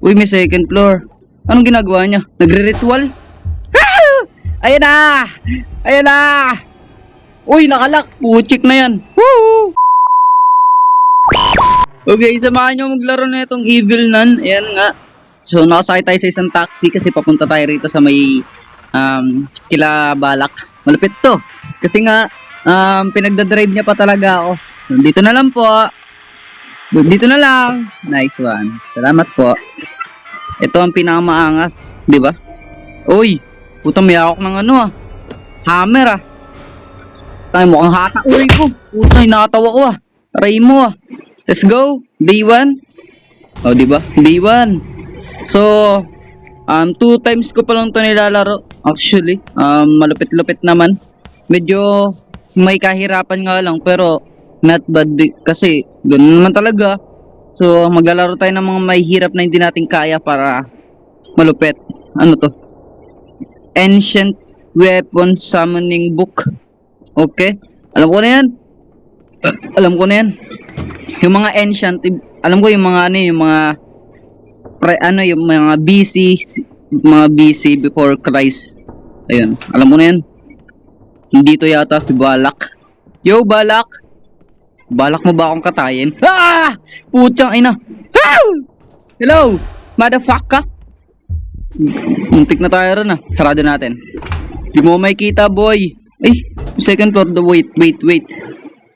Uy, may second floor. Anong ginagawa niya? Nagre-ritual? Ah! Ayan na! Ayan na! Uy, nakalak! Puchik na yan! Woo! Okay, samahan nyo maglaro na itong Evil Nun. Ayan nga. So, nakasakay tayo sa isang taxi kasi papunta tayo rito sa may Kila Balak. Malupit to. Kasi nga, pinagdadrive niya pa talaga ako. Dito na lang po. Dito na lang. Nice one. Salamat po. Ito ang pinakamaangas, di ba? Uy, puta may ako ng hammer Tayo mukhang hata. Uy ko. Puta, nakatawa ko Try mo Let's go. Day 1. Oh, di ba? Day 1. So, 2 times ko pa lang to nilalaro. Actually, malupit-lupit naman. Medyo may kahirapan nga lang pero not bad kasi ganoon naman talaga. So, maglalaro tayo ng mga may hirap na hindi natin kaya para malupit. Ano to? Ancient Weapon Summoning Book. Okay? Alam ko na yan. Alam ko na yan. Yung mga ancient, alam ko yung mga yung mga yung mga BC before Christ. Ayun, alam ko na yan. Dito yata si Balak. Yo, Balak. Balak mo ba akong katayin? Ah! Putyang ina. Ah! Hello, motherfucker. Muntik na tayo ron Sarado natin. Di mo makikita, boy. Ay, second floor. Wait.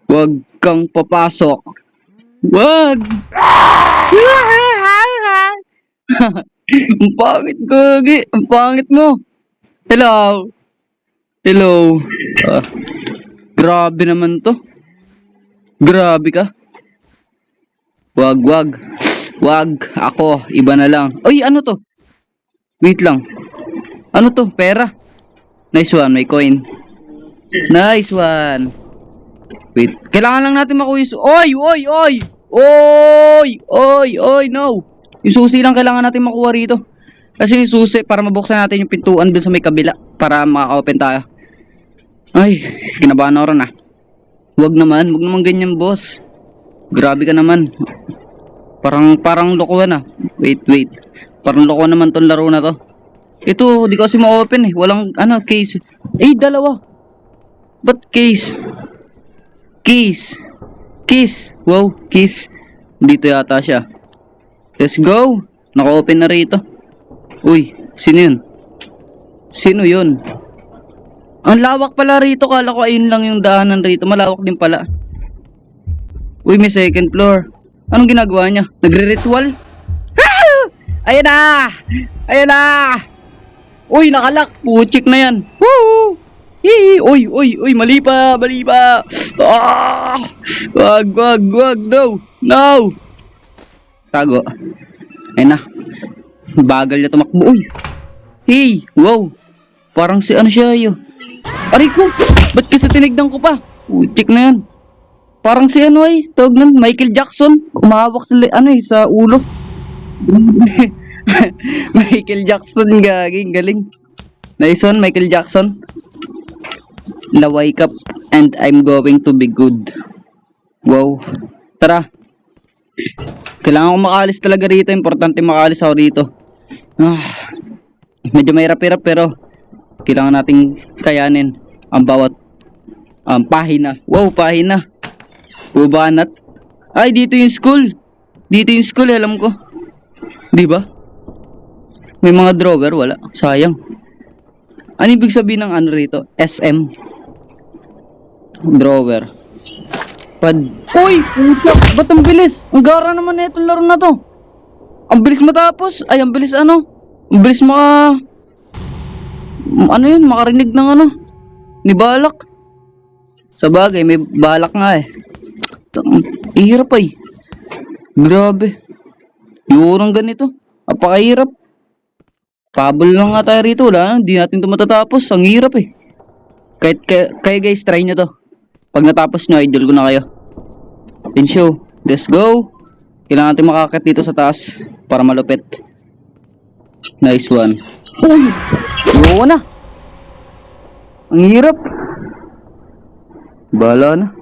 Huwag kang papasok. Wag. Ang pangit, gagi. Ang pangit mo. Hello. Grabe naman to. Grabe ka. Wag. Ako, iba na lang. Uy, ano to? Wait lang. Ano to? Pera. Nice one, may coin. Nice one. Wait, kailangan lang natin makuha yung Oy, no. Yung susi lang kailangan natin makuha rito. Kasi yung susi, para mabuksan natin yung pintuan dun sa may kabila. Para maka-open tayo. Ay, kinabahan ako ron Wag naman ganyan, boss. Grabe ka naman. Parang lokohan Wait. Parang lokohan naman tong laro na to. Ito, di kasi ma-open Walang, case. Dalawa. Ba't case? Keys. Wow, keys. Dito yata siya. Let's go. Naka-open na rito. Uy, sino yun? Ang lawak pala rito. Kala ko ayun lang yung daanan rito. Malawak din pala. Uy, may second floor. Anong ginagawa niya? Nagre-ritual? Ah! Ayan na! Uy, nakalak. Puchik na yan. Woo! Uy, mali pa. Ah! Wag, no. Tago. Ayun na. Bagal niya tumakbo. Uy. Hey, wow. Parang si siya yun. Aray ko. Ba't kasi tinignan ko pa? Putik na yan. Parang si tawag nun, Michael Jackson. Umahawak sa ulo. Michael Jackson, gaging galing. Nice one, Michael Jackson. Na wake up and I'm going to be good. Wow. Tara. Kailangan ko makaalis talaga rito. Importante makaalis ako rito. Medyo mahirap-hirap pero kailangan nating kayanin ang bawat pahina. Wow, pahina. Ubanat. Ay, dito yung school. Alam ko. Di ba? May mga drawer, wala. Sayang. Ano ibig sabihin ng rito? SM. Drawer. Uy! Pusa! Ba't ang bilis? Ang gara naman na itong laro na to. Ang bilis matapos. Ay, ang bilis Ang bilis makarinig ng ni Balak. Sa bagay, may Balak nga Hirap Grabe. Yung ganito. Napakahirap. Pabol lang nga tayo rito. Hindi natin ito matatapos. Ang hirap Kaya guys, try nyo to. Pag natapos nyo, idol ko na kayo. Show. Let's go. Kailangan natin makakit dito sa taas para malupit. Nice one. Uy! Yung na. Ang hirap. Bahala na.